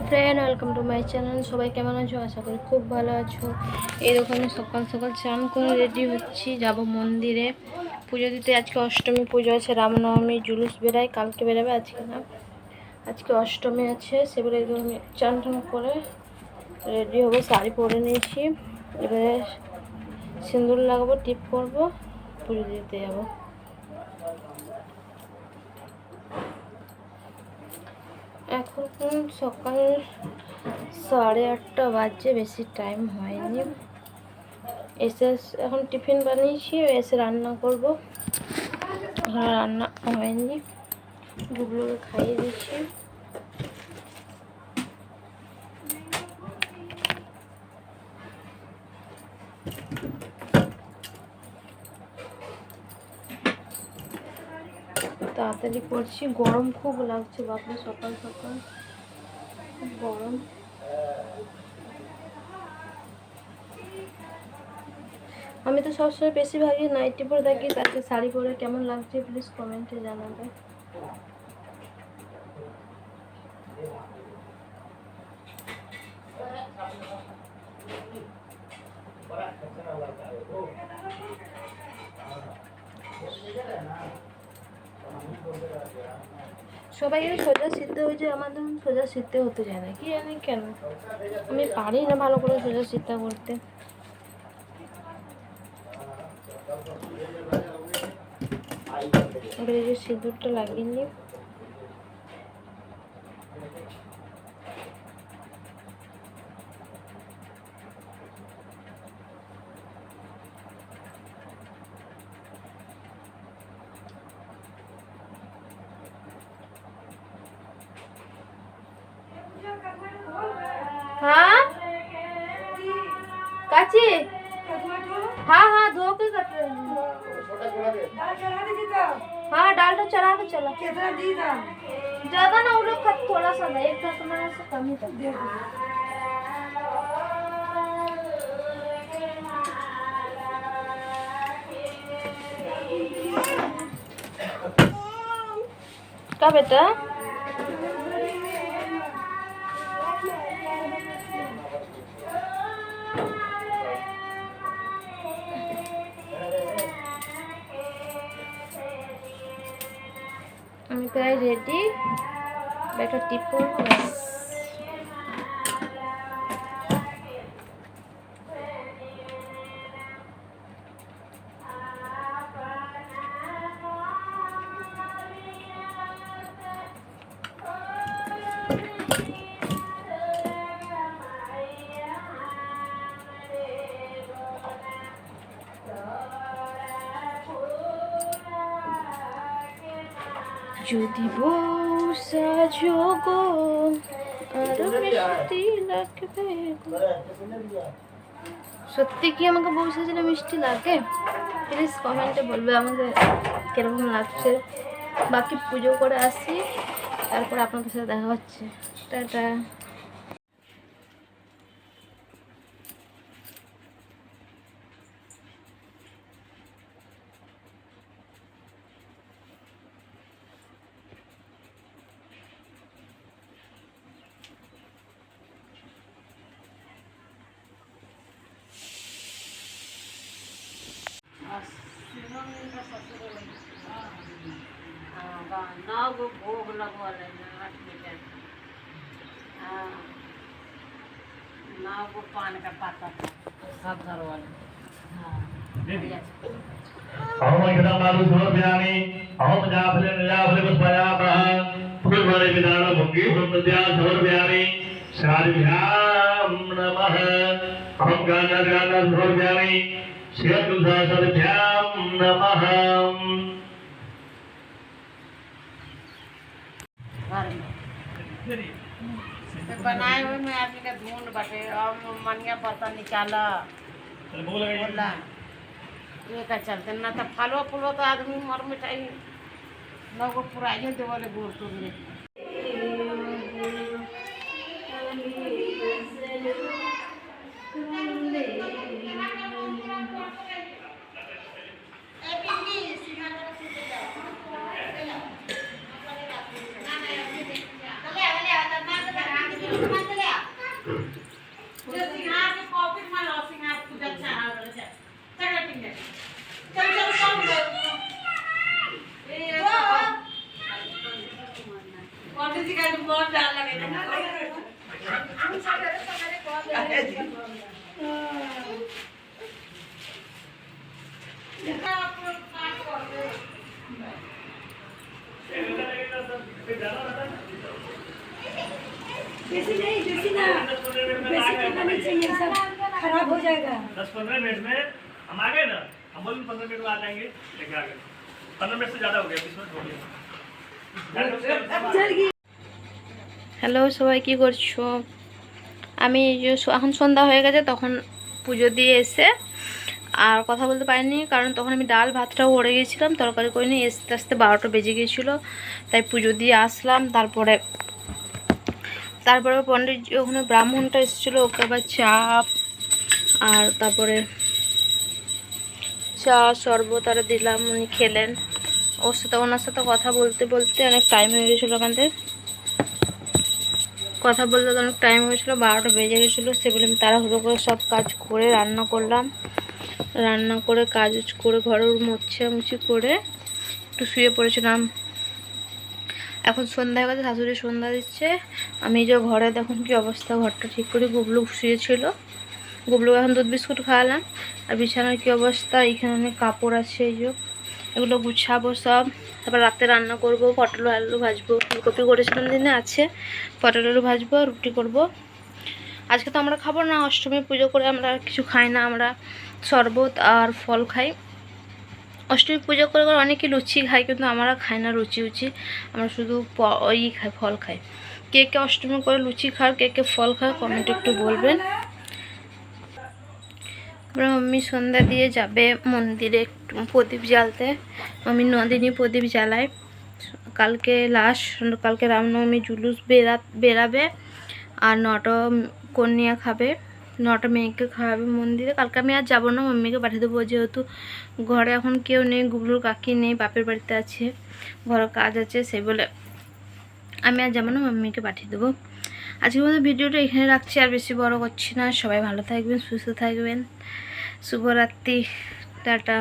Friend, welcome to my channel. সবাই কেমন আছো? আশা করি খুব ভালো আছো। এই দোকানে সকাল সকাল চান করে রেডি হচ্ছি, যাব মন্দিরে পুজো দিতে। আজকে অষ্টমী পুজো আছে, রামনবমী জুলুস বেরায়, কালকে বেরোবে, আজকে না। আজকে অষ্টমী আছে, সেবারে আমি চান টান করে রেডি হবো। শাড়ি পরে নিয়েছি, এবারে সিঁদুর লাগাবো, টিপ করবো, পুজো দিতে যাবো। এখন সকাল 8:30 বাজে, বেশি টাইম হয়নি। এসে এখন টিফিন বানিয়েছি, এসে রান্না করব। এখন রান্না হয়নি, গুগলোকে খাইয়ে দিচ্ছি। তাড়াতাড়ি করছি, গরম খুব লাগছে বাপরে, সকাল সকাল খুব গরম। আমি তো সবসময় বেশিরভাগই নাইটি পরে থাকি, তাকে শাড়ি পরে কেমন লাগছে প্লিজ কমেন্টে জানাবে। সবাই সোজা সিদ্ধ হয়ে যায়, আমার ধরুন সোজা সিদ্ধ হতে যায় না, কি জানি কেন। আমি পারি না ভালো করে সোজা সিদ্ধ করতে। এবার এই যে সিঁদুরটা লাগিয়ে নিই। हाँ काची, हाँ हाँ धो के कट रहे हैं। हाँ डाल दो, चढ़ा के चला। ज्यादा ना, वो लोग थोड़ा सा था, एक ढक्कन से कम ही था। क्या बेटा? আমি প্রায় রেডি, একটা টিপ করবো। যদি বউ সাজো গো আর মিষ্টি লাগবে। সত্যি কি আমাকে বউ সাজলে মিষ্টি লাগে? প্লিজ কমেন্টে বলবে আমাদের কিরকম লাগছে। বাকি পুজো করে আসি, তারপর আপনাদের সাথে দেখা হচ্ছে। টাটা। नौ भोग लगवाले नौ पान का पाता सब घर वाले अहम इदमारु समर्पयामि अहम जाफले निजाफले पुष्पयामः फूलवरे विदान भुंगी भ्रमद्या समर्पयामि शारिभ्यां नमः अहम गाना समर्पयामि शिवदुसासभ्यां नमः बनाए हुए में आदमी का ढूंढ बटे और मनिया बर्तन निकाला बोला ये का चलते ना तो फलो फूलो तो आदमी मर मिठाई लोगों पुराइए देवले गोर तो सिंगार के पॉकेट में लो सिंगार पूजा अच्छा आ रहा है चल पिंगे चल चल चल ये कौन सी का बहुत डर लगे ना बेसी नहीं बेसी ना बेसी करना नहीं चाहिए सब खराब हो जाएगा 10-15 मिनट में हम आ गए ना, हम बोले 15 मिनट में आ जाएंगे, लेके आ गए। 15 मिनट से ज़्यादा हो गया, 20 मिनट हो गया। चल गई হ্যালো সবাই কি করছো? আমি যে এখন সন্ধ্যা হয়ে গেছে, তখন পুজো দিয়ে এসে আর কথা বলতে পারিনি, কারণ তখন আমি ডাল ভাতটাও ওড়ে গেছিলাম, তরকারি করিনি। আস্তে আস্তে 12টা বেজে গিয়েছিলো, তাই পুজো দিয়ে আসলাম। তারপরে পণ্ডিত ওখানে ব্রাহ্মণটা এসেছিলো, ওকে আবার চা আর তারপরে চা শরবত আর দিলাম, উনি খেলেন। ওনার সাথে কথা বলতে বলতে অনেক টাইম হয়ে গেছিলো, ওখানে কথা বলতে অনেক টাইম হয়েছিলো, 12টা বেজে গেছিলো। সেগুলো আমি তাড়াহুড়ো করে সব কাজ করে রান্না করলাম। রান্না করে কাজ করে ঘরের মোছামুছি করে একটু শুয়ে পড়েছিলাম। এখন সন্ধ্যা হয়ে গেছে, শাশুড়ি সন্ধ্যা দিচ্ছে। আমি যে ঘরে দেখুন কি অবস্থা, ঘরটা ঠিক করে গুবলু শুয়েছিল, গুবলু এখন দুধ বিস্কুট খাওয়ালাম। আর বিছানার কি অবস্থা, এখানে অনেক কাপড় আছে, এই যে এগুলো গুছাবো সব। তারপর রাতে রান্না করব, পটল আলু ভাজবো, ফুলকপি করেছিলাম দিনে আছে, পটল আলু ভাজবো, রুটি করব। আজকে তো আমরা খাবো না, অষ্টমী পুজো করে আমরা কিছু খাই না, আমরা শরবত আর ফল খাই। অষ্টমী পুজো করে অনেকে লুচি খাই, কিন্তু আমরা খাই না লুচি আমরা শুধু ওই খাই, ফল খাই। কে কে অষ্টমী করে লুচি খাও, কে কে ফল খাও, কমেন্টে একটু বলবেন। আমরা মাম্মি সন্ধ্যা দিয়ে যাবে মন্দিরে একটু প্রদীপ জ্বালতে। আমি নদিনী প্রদীপ জ্বালায়। কালকে কালকে রামনবমী জুলুস বেরাবে, আর 9টা কন্যা খাবে, 9টা মেয়েকে খাওয়াবে মন্দিরে। কালকে আমি আর যাবো না, মাম্মিকে পাঠিয়ে দেবো, যেহেতু ঘরে এখন কেউ নেই, গুবলুর কাকি নেই, বাপের বাড়িতে আছে, ঘরে কাজ আছে, সেই বলে আমি আর যাবো না, মাম্মিকে পাঠিয়ে দেবো। আজকের মতো ভিডিওটা এখানে রাখছি, আর বেশি বড় করছি না। সবাই ভালো থাকবেন, সুস্থ থাকবেন, শুভরাত্রি, টাটা।